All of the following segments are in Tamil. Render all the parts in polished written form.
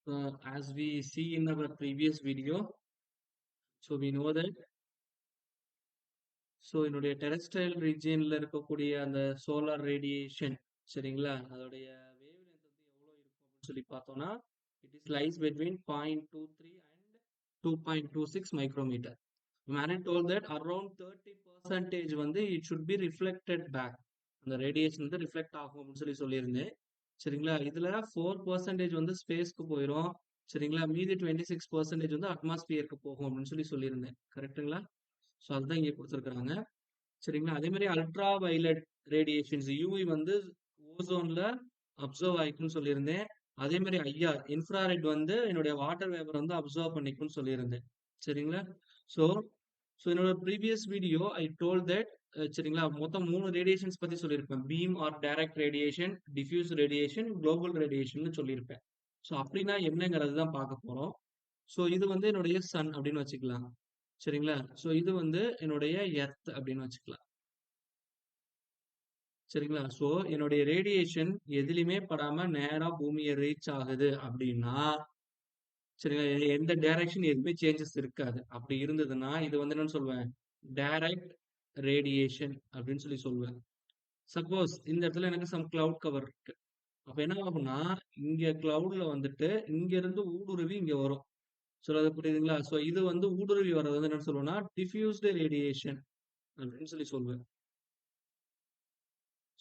As we see in our previous video, so we know that என்னுடைய டெரெஸ்ட்ரியல் ரீஜியன்ல இருக்கக்கூடிய அந்த சோலார் ரேடியேஷன் சரிங்களா அதோடைய வேவ் லென்த் வந்து எவ்வளோ இருக்கும் அப்படின்னு சொல்லி பார்த்தோம்னா it is lies between 0.23 and 2.26 micrometre. Man told that around 30% வந்து it should be reflected back, அந்த ரேடியேஷன் வந்து ரிஃப்ளெக்ட் ஆகும் அப்படின்னு சொல்லியிருந்தேன் சரிங்களா. இதுல 4% வந்து ஸ்பேஸ்க்கு போயிடும் சரிங்களா, மீதி 26% வந்து அட்மாஸ்பியருக்கு போகும் அப்படின்னு சொல்லியிருந்தேன் கரெக்டுங்களா. ஸோ அதுதான் இங்கே கொடுத்துருக்குறாங்க சரிங்களா. அதே மாதிரி அல்ட்ரா வயலட் ரேடியேஷன்ஸ் யூவி வந்து ஓசோன்ல அப்சர்வ் ஆயிக்குன்னு சொல்லியிருந்தேன். அதே மாதிரி ஐஆர் இன்ஃப்ராரெட் வந்து என்னுடைய வாட்டர் வேப்பர் வந்து அப்சர்வ் பண்ணிக்கும்னு சொல்லியிருந்தேன் சரிங்களா. ஸோ ஸோ என்னோட previous video I told that சரிங்களா, மொத்தம் 3 ரேடியேஷன்ஸ் பத்தி சொல்லியிருப்பேன். Beam or direct radiation, diffuse radiation, global radiation சொல்லியிருப்பேன். ஸோ அப்படின்னா என்னங்கிறது தான் பார்க்க போறோம். ஸோ இது வந்து என்னுடைய சன் அப்படின்னு வச்சுக்கலாம் சரிங்களா. ஸோ இது வந்து என்னுடைய எர்த் அப்படின்னு வச்சுக்கலாம் சரிங்களா. ஸோ என்னுடைய ரேடியேஷன் எதுலையுமே படாம நேரா பூமியை ரீச் ஆகுது அப்படின்னா சரிங்களா, எந்த டைரக்ஷன் எதுவுமே சேஞ்சஸ் இருக்காது. அப்படி இருந்ததுன்னா இது வந்து என்னன்னு சொல்லுவேன், டைரக்ட் ரேடியேஷன் அப்படின்னு சொல்லுவேன். சப்போஸ் இந்த இடத்துல எனக்கு சம் கிளவுட் கவர் இருக்கு, அப்ப என்ன ஆகும்னா இங்க கிளவுட்ல வந்துட்டு இங்க இருந்து ஊடுருவி இங்க வரும். சொல்றது புரியுதுங்களா. ஸோ இது வந்து ஊடுருவி வர்றது வந்து என்னன்னு சொல்லுவேன்னா டிஃப்யூஸ்டு ரேடியேஷன் அப்படின்னு சொல்லுவேன்.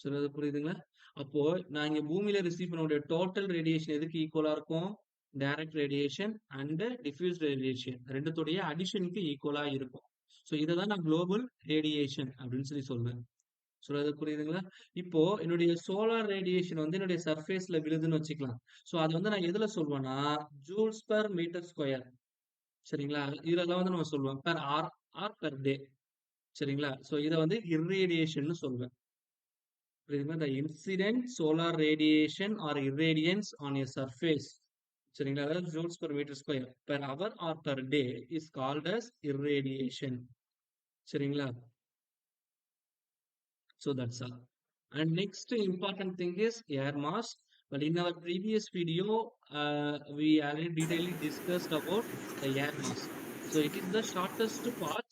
சொல்றது புரியுதுங்களா. அப்போ நான் இங்க பூமியில ரிசீவ் பண்ணக்கூடிய டோட்டல் ரேடியேஷன் எதுக்கு ஈக்குவலா இருக்கும், direct radiation and diffuse radiation ரெண்டுத்துடைய அடிஷனுக்கு ஈக்குவலா இருக்கும். ஸோ இதை தான் நான் குளோபல் ரேடியேஷன் அப்படின்னு சொல்லுவேன். சொல்றது புரியுதுங்களா. இப்போ என்னுடைய சோலார் ரேடியேஷன் வந்து என்னுடைய சர்ஃபேஸ்ல விழுதுன்னு வச்சுக்கலாம். ஸோ அது வந்து நான் எதுல சொல்வேன்னா ஜூல்ஸ் பர் மீட்டர் ஸ்கொயர் சரிங்களா. இதெல்லாம் வந்து நம்ம சொல்லுவோம் per R R per day சரிங்களா. ஸோ இதை வந்து இர்ரேடியேஷன் சொல்லுவேன். the incident solar radiation or irradiance on a surface சரிங்களா, அதாவது joules per meter square per hour or per day is called as irradiation சரிங்களா. So that's all. And next important thing is air mass. But in our previous video we already detailedly discussed about the air mass. So it is the shortest path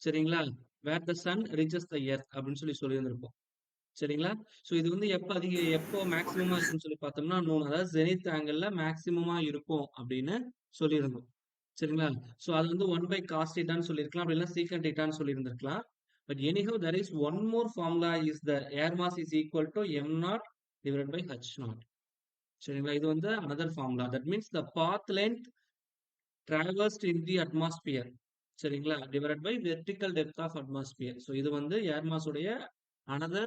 சரிங்களா where the sun reaches the earth அப்படின்னு சொல்லியிருந்திருப்போம் சரிங்களா. ஸோ இது வந்து எப்போ மேக்சிமமா இருக்குன்னு சொல்லி பார்த்தோம்னா அதாவது ஜெனித் ஆங்கிள் மேக்சிமமா இருக்கும் அப்படின்னு சொல்லியிருந்தோம் சரிங்களா. ஸோ அது வந்து 1/cos θ சொல்லியிருக்கலாம், அப்படி இல்லை சீக்கண்ட் θன்னு சொல்லியிருந்திருக்கலாம். But anyhow there is one more formula is the air mass is equal to m0 divided by h0 சரிங்களா. இது வந்து another formula that means the path length traversed in the atmosphere சரிங்களா divided by vertical depth of atmosphere. So இது வந்து ஏர் மாஸ் உடைய another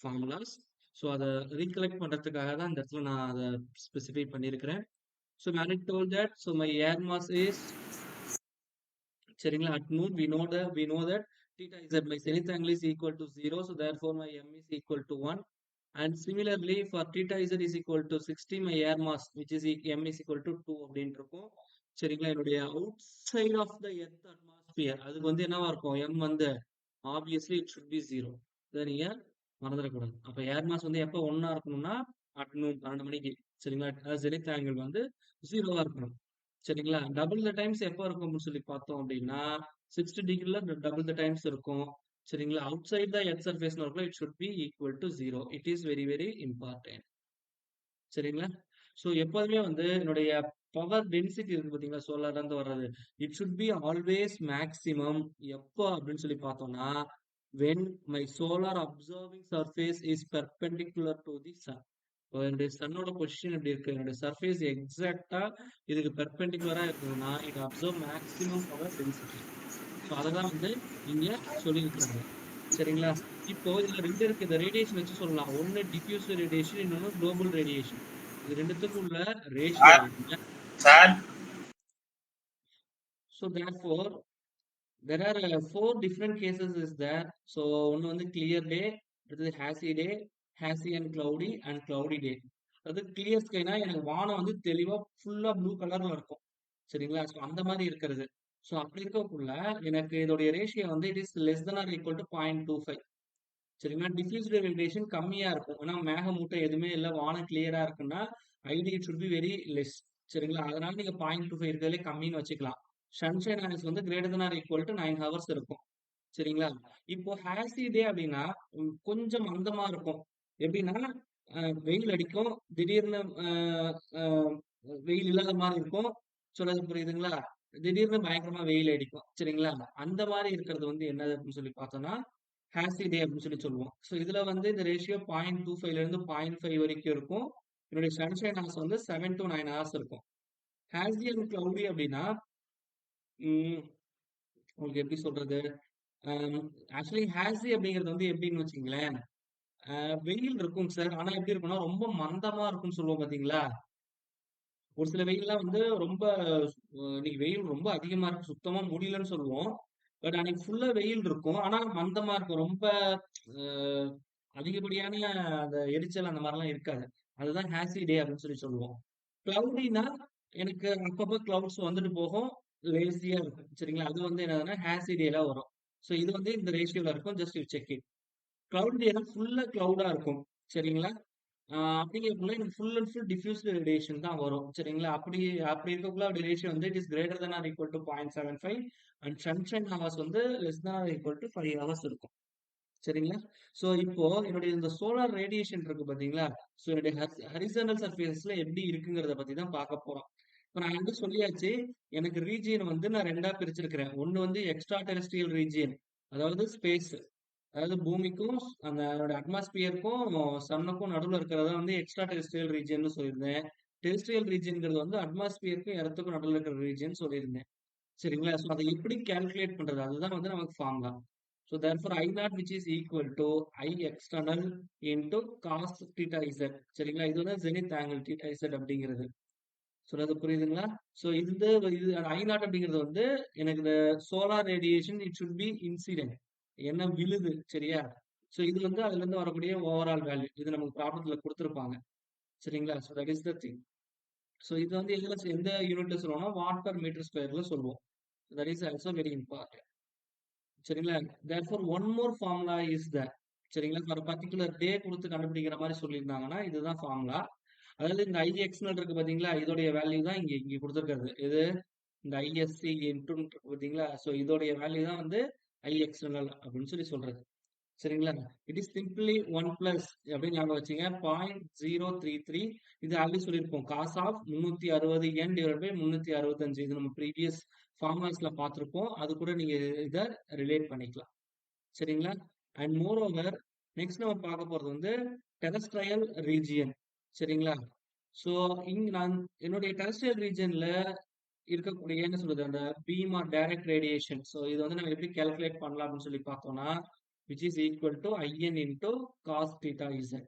formulas. ஸோ அதை ரீகலெக்ட் பண்றதுக்காக தான் இந்த இடத்துல நான் அதை ஸ்பெசிஃபை பண்ணியிருக்கிறேன். So when I told that so my air mass is சரிங்களா at noon we know that theta is at my zenith angle is equal to 0, so therefore my m is equal to 1. And similarly for theta z is equal to 60, my air mass which is m is equal to 2 அப்படின்னு இருக்கும் சரிங்களா. என்னுடைய outside of the earth atmosphere அதுக்கு வந்து என்னவா இருக்கும், m வந்து ஆப்வியஸ்லி இட் ஷுட் பி 0. இதை நீங்க மறந்துடக்கூடாது. அப்ப ஏர் மாஸ் வந்து எப்போ 1 இருக்கணும்னா அட் நூன் 12 மணிக்கு சரிங்களா. ஜெனித் ஆங்கிள் வந்து 0 இருக்கணும் சரிங்களா. டபுள் த டைம்ஸ் எப்போ இருக்கும் அப்படின்னு சொல்லி பார்த்தோம் அப்படின்னா 60 டிகிரில டபுள் த டைம்ஸ் இருக்கும் சரிங்களா. அவுட் சைட் த எர்த் சர்ஃபேஸ்ல இருக்கும் it should B equal to 0. It is very very important சரிங்களா. ஸோ எப்போதுமே வந்து என்னுடைய பவர் டென்சிட்டி இருக்கு பார்த்தீங்களா சோலார்ல இருந்து வர்றது, it should be always maximum எப்போ அப்படின்னு சொல்லி பார்த்தோம்னா when my solar observing surface is perpendicular to the sun. என்னுடைய சன்னோட பொசிஷன் எப்படி இருக்கு, என்னுடைய சர்ஃபேஸ் எக்ஸாக்டா இதுக்கு பெர்பெண்டிகுலரா இருக்குதுன்னா it observe maximum power density. So அதெல்லாம் வந்து இங்க சொல்லியிருக்காங்க சரிங்களா. இப்போ இதுல ரெண்டு இருக்கு, இந்த ரேடியேஷன் வச்சு சொல்லலாம். ஒன்னு டிஃப்யூஸ் ரேடியேஷன், இன்னொன்னு குளோபல் ரேடியேஷன். இது ரெண்டுத்துக்கும் உள்ள ratio. So therefore there are 4 different cases is there. So ஒன்னு வந்து clear day, அடுத்தது hazy day, hazy and cloudy day. அது கிளியர் ஸ்கைனா எனக்கு வானம் வந்து தெளிவா ஃபுல்லா ப்ளூ கலர்ல இருக்கும் சரிங்களா. ஸோ அந்த மாதிரி இருக்கிறது. ஸோ அப்படி இருக்கக்குள்ள எனக்கு இதோடைய ரேஷியோ வந்து it is less than or equal to 0.25 சரிங்களா. டிஃப்யூஸ்டு ரேடியேஷன் கம்மியா இருக்கும், ஏன்னா மேகமூட்டம் எதுவுமே இல்லை, வானம் கிளியரா இருக்குன்னா it it should be very less சரிங்களா? அதனால நீங்க 0.25 இருக்கிறதுலே கம்மின்னு வச்சுக்கலாம். சன்ஷைன் ஹவர்ஸ் வந்து greater than or equal to 9 hours இருக்கும். சரிங்களா? இப்போ ஹேஸி டே அப்படின்னா, கொஞ்சம் மந்தமா இருக்கும். எப்படின்னா, வெயில் அடிக்கும். திடீர்னு அ அ வெயில் இல்லாத மாரி இருக்கும். சொல்றது புரியுதுங்களா? திடீர்னு பயங்கரமா வெயில் அடிக்கும். சரிங்களா? அந்த மாரி இருக்கிறது வந்து என்னது அப்படின்னு சொல்லி பார்த்தோம்னா, ஹேஸி டே அப்படின்னு சொல்லி சொல்லுவோம். ஸோ இதுல வந்து இந்த ரேஷியோ 0.25ல இருந்து 0.5 வரைக்கும் இருக்கும். என்னுடைய சன்ஷைன் ஹவர்ஸ் வந்து 7 டூ 9 ஹவர்ஸ் இருக்கும். ஹேஸி அண்ட் கிளவுடி அப்படின்னா, ம் உங்களுக்கு எப்படி சொல்றது? ஆக்சுவலி ஹேஸி அப்படிங்கிறது வந்து எப்படின்னு வச்சுக்கங்களேன், வெயில் இருக்குங்க சார். ஆனா எப்படி இருக்கும்னா, ரொம்ப மந்தமா இருக்கும்னு சொல்லுவோம் பார்த்தீங்களா? ஒரு சில வெயில்லாம் வந்து ரொம்ப இன்னைக்கு வெயில் ரொம்ப அதிகமா இருக்கு. சுத்தமா முடியலன்னு சொல்லுவோம். பட் அன்னைக்கு ஃபுல்லா வெயில் இருக்கும். ஆனா மந்தமா இருக்கும். ரொம்ப அ அதிகப்படியான அந்த எரிச்சல் அந்த மாரிலாம் இருக்காது. அதுதான் ஹேஸி டே அப்படின்னு சொல்லி சொல்லுவோம். கிளவுடினா எனக்கு அப்பப்போ கிளவுட்ஸ் வந்துட்டு போகும். லேசியா இருக்கும். சரிங்களா? அது வந்து என்னதுன்னா ஹேஸி டேல வரும். ஸோ இது வந்து இந்த ரேஷியோல இருக்கும். Just you check it. Cloud டேனா ஃபுல்லா கிளவுடா இருக்கும். சரிங்களா? அப்படிங்கிறதுக்குள்ள எனக்கு full and full diffused radiation தான் வரும். சரிங்களா? அப்படி அப்படி இருக்கக்குள்ள அப்படி ரேஷியோ வந்து it is greater than or equal to 0.75 and sunshine hours வந்து less than or equal to 5 hours இருக்கும். சரிங்களா? ஸோ இப்போ என்னுடைய இந்த சோலார் ரேடியேஷன் இருக்கு பார்த்தீங்களா? ஸோ என்னுடைய ஹரிசாண்டல் சர்ஃபேஸ்ல எப்படி இருக்குங்கிறத பத்தி தான் பார்க்க போறோம். இப்ப நான் வந்து சொல்லியாச்சு. எனக்கு ரீஜியன் வந்து நான் 2ஆ பிரிச்சிருக்கிறேன். ஒண்ணு வந்து எக்ஸ்ட்ரா டெரெஸ்ட்ரியல் ரீஜியன். அதாவது ஸ்பேஸ். அதாவது பூமிக்கும் அந்த அதோட அட்மாஸ்பியருக்கும் சன்னுக்கும் நடுவுல இருக்கிறதா வந்து எக்ஸ்ட்ரா டெரெஸ்ட்ரியல் ரீஜியன்னு சொல்லியிருந்தேன். டெரெஸ்ட்ரியல் ரீஜியன்ங்கிறது வந்து அட்மாஸ்பியருக்கும் எர்த்துக்கும் நடுவுல இருக்கிற ரீஜியன் சொல்லியிருந்தேன். சரிங்களா? ஸோ அதை எப்படி கால்குலேட் பண்றது? அதுதான் வந்து நமக்கு formula. So therefore I nought which is equal to I external into cos theta z. சரிங்களா? இது வந்து ஜெனித் ஆங்கிள் தீட்டா இசட் அப்படிங்கிறது. சொல்றது புரியுதுங்களா? ஸோ இந்த இது I நாட் அப்படிங்கிறது வந்து எனக்கு இந்த solar radiation it should B incident. என்ன விழுது சரியா? ஸோ இது வந்து அதுல இருந்து வரக்கூடிய ஓவரால் வேல்யூ. இது நமக்கு ப்ராப்ளத்துல குடுத்திருப்பாங்க. சரிங்களா? So that is the thing. So இது வந்து எந்த யூனிட்ல சொல்லுவோம்னா வாட் பெர் மீட்டர் ஸ்கொயர்ல சொல்லுவோம். That is also very important. சரிங்களா? Therefore one more formula is there. சரிங்களா? ஃபார் பர்ட்டிகுலர் டே குடுத்து கண்டுபிடிக்கிற மாரி சொல்லியிருந்தாங்கன்னா, இதுதான் ஃபார்முலா. அதாவது இந்த IXNL இருக்கு பார்த்தீங்களா? இதோடைய வேல்யூ தான் இங்க இங்க குடுத்திருக்கிறது. எது? இந்த ISC இன்டுன்னு இருக்கு பார்த்தீங்களா? ஸோ இதோடைய வேல்யூ தான் வந்து IXNL அப்படின்னு சொல்லி சொல்றது. சரிங்களா? இட் இஸ் சிம்பிளி 1 பிளஸ் அப்படின்னு ஞாபகம் வச்சுங்க. 0.033 இது ஆல்ரெடி சொல்லியிருப்போம். Cos of 360 n divide by 365 இது நம்ம ப்ரீவியஸ் ஃபார்முலாஸ்ல பார்த்திருப்போம். அது கூட நீங்க இத ரிலேட் பண்ணிக்கலாம். சரிங்களா? அண்ட் மோர் ஓவர் நெக்ஸ்ட் நம்ம பார்க்க போறது வந்து டெரெஸ்ட்ரியல் ரீஜியன். சரிங்களா? ஸோ நான் என்னுடைய டெரெஸ்ட்ரியல் ரீஜியன்ல இருக்கக்கூடிய என்ன சொல்றது அந்த beam or direct radiation. So இது வந்து நம்ம எப்படி கால்குலேட் பண்ணலாம் அப்படின்னு சொல்லி பார்த்தோம்னா, which is equal to IN into cos theta Z.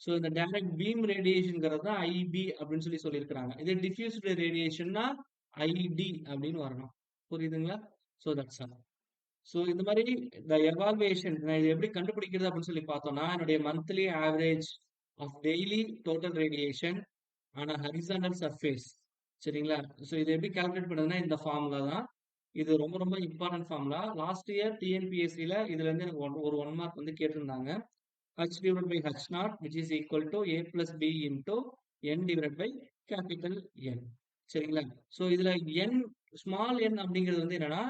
So இந்த டைரக்ட் பீம் ரேடியேஷன்ங்கிறது தான் IB அப்படின்னு சொல்லி சொல்லியிருக்கிறாங்க. இதே டிஃப்யூஸ்டு ரேடியேஷன்னா ID அப்படின்னு வரணும். புரியுதுங்களா? So that's all. ஸோ இந்த மாதிரி இந்த எவால்வேஷன் நான் இது எப்படி கண்டுபிடிக்கிறது அப்படின்னு சொல்லி பார்த்தோம்னா, என்னுடைய monthly average of daily total radiation on horizontal surface. சரிங்களா? ஸோ இது எப்படி கால்குலேட் பண்ணுறதுன்னா இந்த ஃபார்முலா தான். இது ரொம்ப ரொம்ப இம்பார்ட்டன்ட் ஃபார்முலா. லாஸ்ட் இயர் டிஎன்பிஎஸ்சில இதுல இருந்து எனக்கு ஒரு 1 மார்க் வந்து கேட்டிருந்தாங்க. H divided by H naught which is equal to A plus B into N divided by capital N. சரிங்களா? ஸோ இதுல N ஸ்மால் n அப்படிங்கிறது வந்து என்னன்னா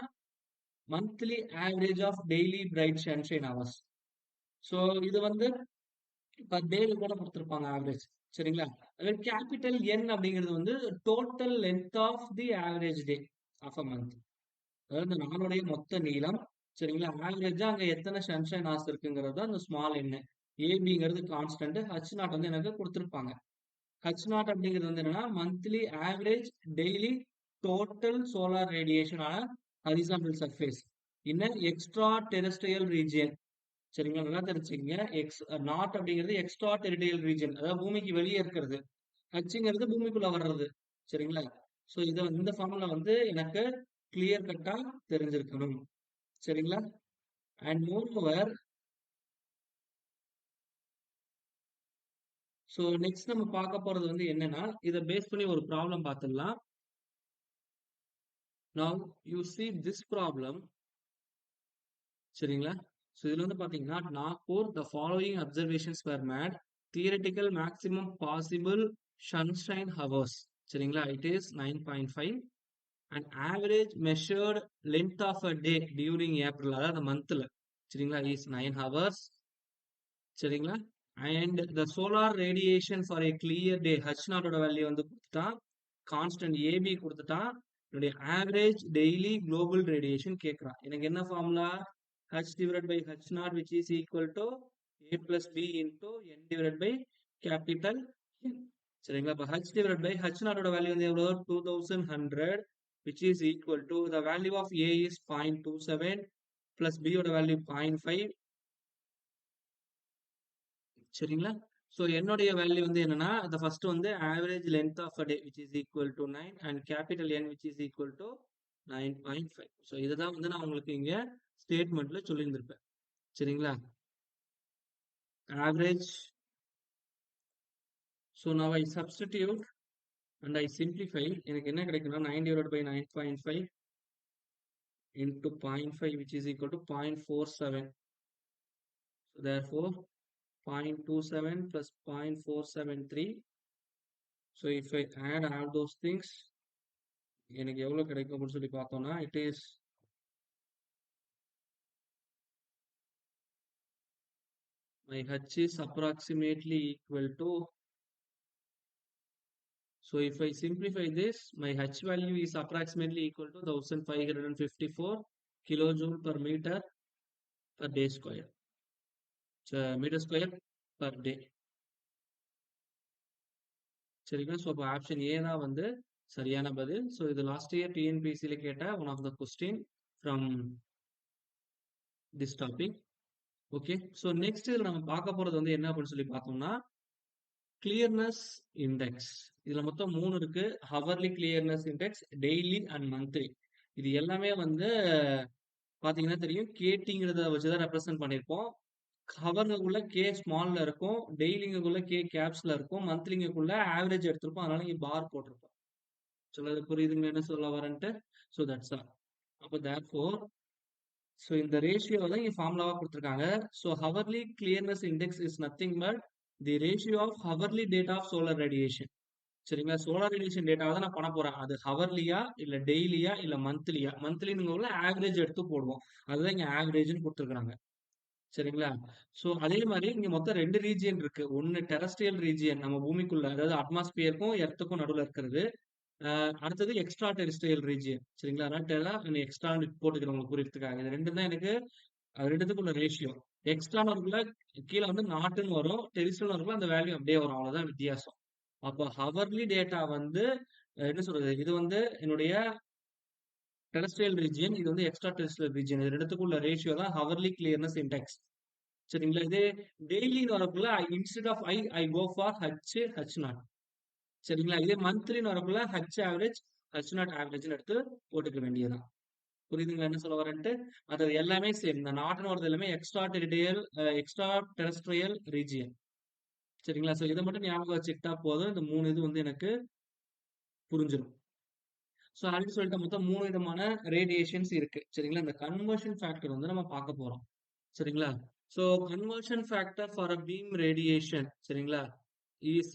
monthly average of daily bright sunshine hours. So இது வந்து பர் டேக்கு கூட கொடுத்துருப்பாங்க ஆவரேஜ். சரிங்களா? அதே கேபிட்டல் N அப்படிங்கிறது வந்து total length of the average day of a month. அதாவது இந்த நாளுடைய மொத்த நீளம். சரிங்களா? ஆவரேஜா அங்க எத்தனை சன்ஷைன் ஹவர்ஸ் இருக்குங்கிறது தான் அந்த ஸ்மால் என். ஏபிங்கிறது கான்ஸ்டன்ட். ஹச் நாட் வந்து எனக்கு கொடுத்துருப்பாங்க. ஹச் நாட் அப்படிங்கிறது வந்து என்னன்னா monthly average daily total solar radiation ஆன horizontal surface in extraterrestrial region. சரிங்களா? நல்லா தெரிஞ்சுக்கங்க. நாட் அப்படிங்கிறது எக்ஸ்ட்ரா டெரிட்டரியல் ரீஜியன். அதாவது பூமிக்கு வெளியே இருக்கிறது. ஹச்சுங்கிறது பூமிக்குள்ள வர்றது. சரிங்களா? சோ இந்த ஃபார்முலா வந்து எனக்கு கிளியர் கட்டா தெரிஞ்சிருக்கணும். சரிங்களா? And more over so next நம்ம பார்க்க போறது வந்து என்னன்னா, இத பேஸ் பண்ணி ஒரு ப்ராப்ளம் பார்த்துடலாம். Now you see this problem. சரிங்களா? சோ இதுல வந்து பாத்தீங்கன்னா, Nagpur the following observations were made. Theoretical maximum possible sunshine hours. சரிங்களா? It is 9.5 and average measured length of a day during April, அதாவது மந்த்ல, சரிங்களா, is 9 hours, சரிங்களா? And the solar radiation for a clear day, H naught ஓட வேல்யூ வந்து கொடுத்துட்டான், கான்ஸ்டன்ட் AB கொடுத்துட்டான், என்னுடைய ஆவரேஜ் டெய்லி குளோபல் ரேடியேஷன் கேட்குறான். எனக்கு என்ன formula? H divided by H naught which is equal to A plus B into N divided by capital N. சரிங்களா? இப்போ H divided by H naught ஓட வேல்யூ வந்து எவ்வளோ? 2100 which is equal to the value of A is 0.27 plus B ஓட வேல்யூ 0.5. சரிங்களா? ஸோ என்னுடைய வேல்யூ வந்து என்னன்னா, அந்த ஃபர்ஸ்ட் வந்து average length of a day which is equal to 9 and capital N which is equal to 9.5. So இதுதான் வந்து நான் உங்களுக்கு இங்க ஸ்டேட்மெண்ட்ல சொல்லியிருந்திருப்பேன். சரிங்களா? Average. So now I substitute and I simplify. எனக்கு என்ன கிடைக்கும்னா 9 divided by 9.5 into 0.5 which is equal to 0.47. So therefore 0.27 plus 0.473. So if I add all those things, எனக்கு எவ்வளவு கிடைக்கும் அப்படின்னு சொல்லி பார்த்தோம்னா, it is my H is approximately equal to, so if I simplify this, my H value is approximately equal to 1554 kilojoule per meter per day square. So meter square per day. சரிங்களா? ஸோ அப்போ ஆப்ஷன் ஏ தான் வந்து சரியான பதில். ஸோ இது லாஸ்ட் இயர் டிஎன்பிஎஸ்சியில் கேட்ட one of the question from this topic. Okay, so next இதில் நம்ம பார்க்க போகிறது வந்து என்ன அப்படின்னு சொல்லி பார்த்தோம்னா, கிளியர்னஸ் இண்டெக்ஸ். இதில் மொத்தம் 3 இருக்கு. Hourly clearness index, daily and monthly. இது எல்லாமே வந்து பார்த்தீங்கன்னா தெரியும், கேடிங்கிறத வச்சு தான் ரெப்ரசென்ட் பண்ணியிருப்போம். ஹவர்ங்குள்ள கே ஸ்மால்ல இருக்கும், டெய்லிங்குள்ள கே கேப்ஸ்ல இருக்கும், மந்த்லிங்குள்ள ஆவரேஜ் எடுத்திருப்போம். அதனால இங்கே பார் போட்டிருப்போம். சொல்றது புரியுதுங்க என்ன சொல்ல வரேன்ட்டு? So that's all. அப்போ தேர்ஃபோர், ஸோ இந்த ரேஷியோ தான் இங்கே ஃபார்முலாவாக கொடுத்துருக்காங்க. So hourly clearness index is nothing but the ratio of hourly data of solar radiation. சரிங்களா? சோலார் ரேடியேஷன் டேட்டாவை தான் நான் பண்ண போறேன். அது ஹவர்லியா இல்ல டெய்லியா இல்ல மந்த்லியா? மந்த்லின்னு ஆவரேஜ் எடுத்து போடுவோம். அதுதான் இங்க ஆவரேஜ்னு கொடுத்துருக்காங்க. சரிங்களா? ஸோ அதே மாதிரி இங்க மொத்தம் 2 ரீஜியன் இருக்கு. ஒன்னு டெரஸ்ட்ரியல் ரீஜியன், நம்ம பூமிக்குள்ள, அதாவது அட்மாஸ்பியருக்கும் எர்த்துக்கும் நடுவில் இருக்கிறது. அடுத்தது எக்ஸ்ட்ரா டெரிஸ்ட்ரியல் ரீஜியன். சரிங்களா? அதனால டெரா எக்ஸ்ட்ரா போட்டுக்கிறேன் உங்களுக்கு புரியறதுக்காக. இது ரெண்டும் தான் எனக்கு, அது ரெண்டுத்துக்குள்ள ரேஷியோ. எக்ஸ்ட்ரா வரக்குள்ள கீழே வந்து நாட்டுன்னு வரும், டெரிஸ்ட்ரியல் வரக்குள்ள அந்த வேல்யூ அப்படியே வரும். அவ்வளவுதான் வித்தியாசம். அப்போ ஹவர்லி டேட்டா வந்து என்ன சொல்றது, இது வந்து என்னுடைய டெரஸ்ட்ரியல் ரீஜியன், இது வந்து எக்ஸ்ட்ரா டெரிஸ்ட்ரியல் ரீஜியன். இது ரெண்டுத்துக்குள்ள ரேஷியோ தான் ஹவர்லி கிளியர்னஸ் இண்டெக்ஸ். சரிங்களா? இதே டெய்லின்னு வரக்குள்ள instead of I go for H nought. சரிங்களா? இதே மந்த்லின்னு வரக்குள்ள ஹச் ஆவரேஜ், ஹச் நாட் ஆவரேஜ்னு எடுத்து போட்டுக்க வேண்டியதுதான். புரியுதுங்களா என்ன சொல்ல வரேன்ட்டு? அது எல்லாமே சேம். இந்த நாட்டுன்னு வரது எல்லாமே எக்ஸ்ட்ரா டெரஸ்ட்ரியல் ரீஜியன். சரிங்களா? ஸோ இதை மட்டும் ஞாபகம் வச்சுக்கிட்டா போதும். இந்த 3 இது வந்து எனக்கு புரிஞ்சிடும். ஸோ ஆல்ரெடி சொல்லிட்ட, மொத்தம் 3 விதமான ரேடியேஷன்ஸ் இருக்கு. சரிங்களா? இந்த கன்வர்ஷன் ஃபேக்டர் வந்து நம்ம பார்க்க போறோம். சரிங்களா? So conversion factor for a beam radiation, சரிங்களா, இஸ்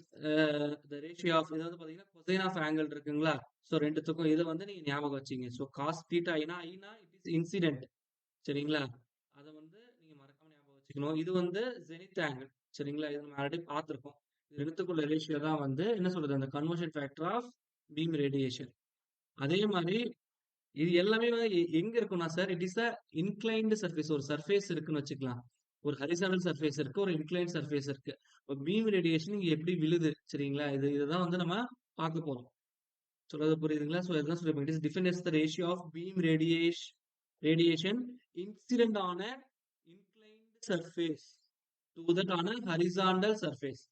த ரேஷியோ ஆஃப், இதாவது பார்த்தீங்கன்னா கொசைன் ஆஃப் ஆங்கிள் இருக்குங்களா? ஸோ ரெண்டுத்துக்கும் இதை வந்து நீங்க ஞாபகம் வச்சுங்க. ஸோ காஸ் தீட்டா ஐனா இட் இஸ் இன்சிடென்ட். சரிங்களா? அதை வந்து நீங்க மறக்காம ஞாபகம் வச்சுக்கணும். இது வந்து ஜெனித் ஆங்கிள். சரிங்களா? இது நம்ம ஆல்ரெடி பார்த்துருக்கோம். இது ரெண்டுத்துக்குள்ள ரேஷியோ தான் வந்து என்ன சொல்றது, அந்த conversion factor of beam radiation. அதே மாதிரி இது எல்லாமே வந்து எங்க இருக்கும்னா sir, it is a inclined surface. ஒரு சர்ஃபேஸ் இருக்குன்னு வச்சுக்கலாம். ஒரு ஹரிசாண்டல் சர்ஃபேஸ் இருக்கு, ஒரு இன்க்ளைன் சர்ஃபேஸ் இருக்கு. இப்போ பீம் ரேடியேஷன் இங்க எப்படி விழுது, சரிங்களா, இதுதான் வந்து நம்ம பார்க்க போறோம். சொல்றது புரியுதுங்களா? ஸோ இதுதான் சொல்லிருப்போம். It is defined as the ratio of beam radiation incident on an inclined surface to that on a horizontal surface.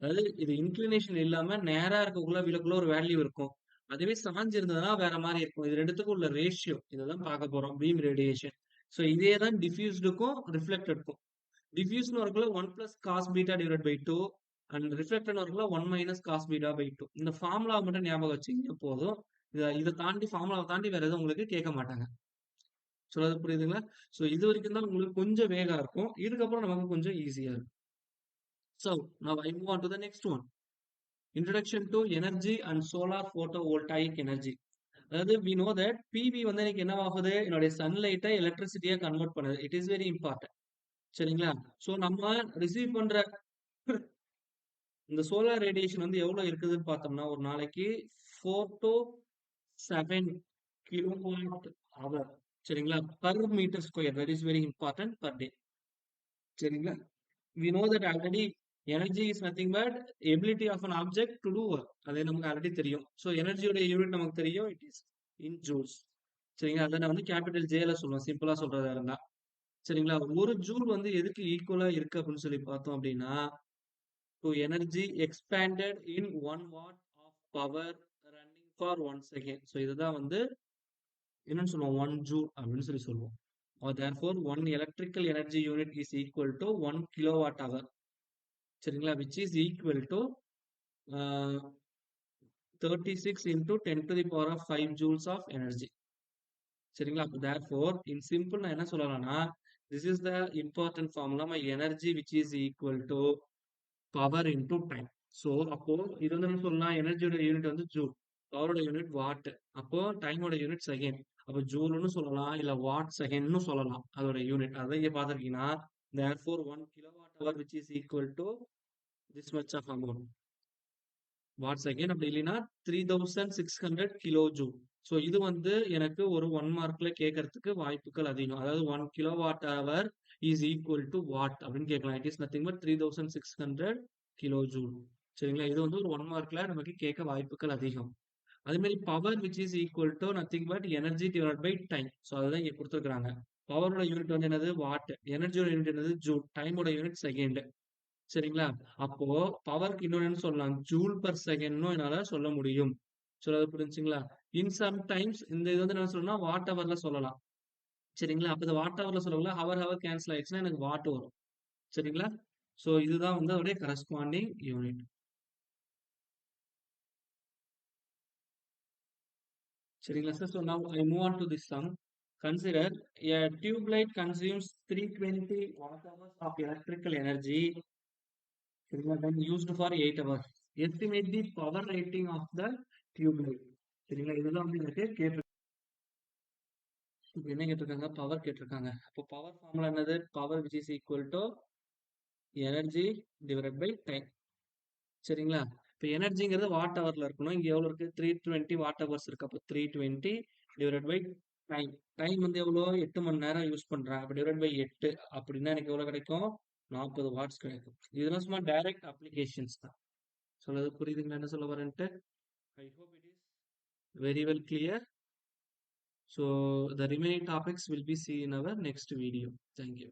அதாவது இது இன்க்ளினேஷன் இல்லாம நேரா இருக்கக்குள்ள விலக்குள்ள ஒரு வேல்யூ இருக்கும். அதுவே சாஞ்சு இருந்ததுன்னா வேற மாதிரி இருக்கும். இது ரெண்டுத்துக்கும் உள்ள ரேஷியோ இதெல்லாம் பார்க்க போறோம், பீம் ரேடியேஷன். ஸோ இதே தான் டிஃப்யூஸ்டுக்கும் ரிஃப்ளெக்டடுக்கும். டிஃப்யூஸ்னு வரக்குள்ள 1 plus cos beta divided by 2 and reflected வரக்குள்ள 1 minus cos beta by 2. இந்த ஃபார்முலா மட்டும் ஞாபகம் வச்சுங்க போதும். இதை தாண்டி, ஃபார்முலாவை தாண்டி வேற எதுவும் உங்களுக்கு கேட்க மாட்டாங்க. சொல்றது புரியுதுங்களா? ஸோ இது வரைக்கும் தான் உங்களுக்கு கொஞ்சம் வேகா இருக்கும். இதுக்கப்புறம் நமக்கு கொஞ்சம் ஈஸியா இருக்கும். So now I move on to the next one. Introduction to energy and solar photovoltaic energy. அதாவது we know that PV வந்து எனக்கு என்ன ஆகுது, என்னுடைய சன்லைட்டை எலக்ட்ரிசிட்டியா கன்வெர்ட் பண்ணுது. It is very important. சரிங்களா? ஸோ நம்ம ரிசீவ் பண்ற இந்த சோலார் ரேடியேஷன் வந்து எவ்வளவு இருக்குதுன்னு பார்த்தோம்னா, ஒரு நாளைக்கு 4 to 7 கிலோவாட் ஹவர். சரிங்களா? Per metre square. That is very important per day. சரிங்களா? we know that already energy is nothing but ability of an object to do work. அது நமக்கு ஆல்ரெடி தெரியும். ஸோ எனர்ஜியோட யூனிட் நமக்கு தெரியும். It is in joules. சரிங்களா? அதை நான் வந்து கேபிட்டல் ஜேல சொல்லுவேன். சிம்பிளா சொல்றதா இருந்தா. சரிங்களா? ஒரு ஜூல் வந்து எதுக்கு ஈக்குவலா இருக்கு அப்படின்னு சொல்லி பார்த்தோம் அப்படின்னா, to energy expanded in 1 watt of power running for 1 second. So இதுதான் வந்து என்னன்னு சொல்லுவோம், 1 ஜூல் அப்படின்னு சொல்லி சொல்லுவோம். Or therefore 1 electrical energy unit is equal to 1 kilowatt hour. சரிங்களா? which is equal to 36 into 10 to the power of 5 joules of energy. சரிங்களா? therefore in simple நான் என்ன சொல்லலாம்னா, this is the important formula, my energy which is equal to power into time. So அப்போ இது வந்து என்ன சொல்லலாம், எனர்ஜியோட யூனிட் வந்து ஜூல், பவரோட யூனிட் வாட், அப்போ டைமோட யூனிட் செகண்ட். அப்போ ஜூல்னு சொல்லலாம், இல்ல வாட் செகண்ட்னு சொல்லலாம் அதோட யூனிட். அதை இங்க பார்த்துருக்கீங்கன்னா, therefore 1 kilowatt hour which is equal to this much of amount. Watt second அப்படி இல்லைன்னா 3600 கிலோ ஜூல். ஸோ இது வந்து எனக்கு ஒரு 1 மார்க்ல கேட்கறதுக்கு வாய்ப்புகள் அதிகம். அதாவது 1 kilo watt hour is equal to what அப்படின்னு கேட்கலாம். It is nothing but 3600 kilo joule. சரிங்களா? இது வந்து ஒரு 1 மார்க்ல நமக்கு கேட்க வாய்ப்புகள் அதிகம். அதே மாதிரி power which is equal to nothing but energy divide by time. So அதுதான் இங்க கொடுத்துருக்காங்க. பவரோட யூனிட் வந்து என்னது, வாட். எனர்ஜியோட யூனிட் என்னது, ஜூல். டைமோட யூனிட் செகண்ட். சரிங்களா? அப்போ பவருக்கு இன்னொன்னு சொல்லலாம், ஜூல் பர் செகண்ட்னும் என்னால சொல்ல முடியும். சொல்றது புரிஞ்சுங்களா? இன் சம் டைம்ஸ் இந்த இது வந்து என்ன சொல்லணும்னா வாட் ஹவர்ல சொல்லலாம். சரிங்களா? அப்ப இந்த வாட் ஹவர்ல சொல்லல, ஹவர் ஹவர் கேன்சல் ஆயிடுச்சுன்னா எனக்கு வாட் வரும். சரிங்களா? சோ இதுதான் வந்து அதோடைய கரஸ்பாண்டிங் யூனிட். சரிங்களா sir? So now I move on to this sum. Consider a tube light consumes 320 watt hours of electrical energy, சரிங்களா, then used for 8 hours. Estimate the power rating of the tube light. சரிங்களா? இதுதான் வந்து எனக்கு கேட்டிருக்காங்க. என்ன கேட்டிருக்காங்க, பவர் கேட்டிருக்காங்க. அப்போ பவர் ஃபார்முலா என்னது, power which is equal to energy divide by time. சரிங்களா? இப்போ எனர்ஜிங்கிறது வாட் ஹவர்ல இருக்கணும். இங்க எவ்வளவு இருக்கு, 320 வாட் ஹவர்ஸ் இருக்கு. அப்போ 320 டிவைட் பை டைம். டைம் வந்து எவ்வளோ, 8 மணி நேரம் யூஸ் பண்றாங்க. அப்போ டிவைட் பை 8 அப்படின்னா எனக்கு எவ்வளவு கிடைக்கும், 40 வாட்ஸ் கிடைக்கும். இதெல்லாம் சும்மா டைரக்ட் அப்ளிகேஷன்ஸ் தான். சொல்றது புரியுதுங்களா என்ன சொல்ல வரேன்ட்டு? I hope it is very well clear. So the remaining topics will be seen in our next video. Thank you.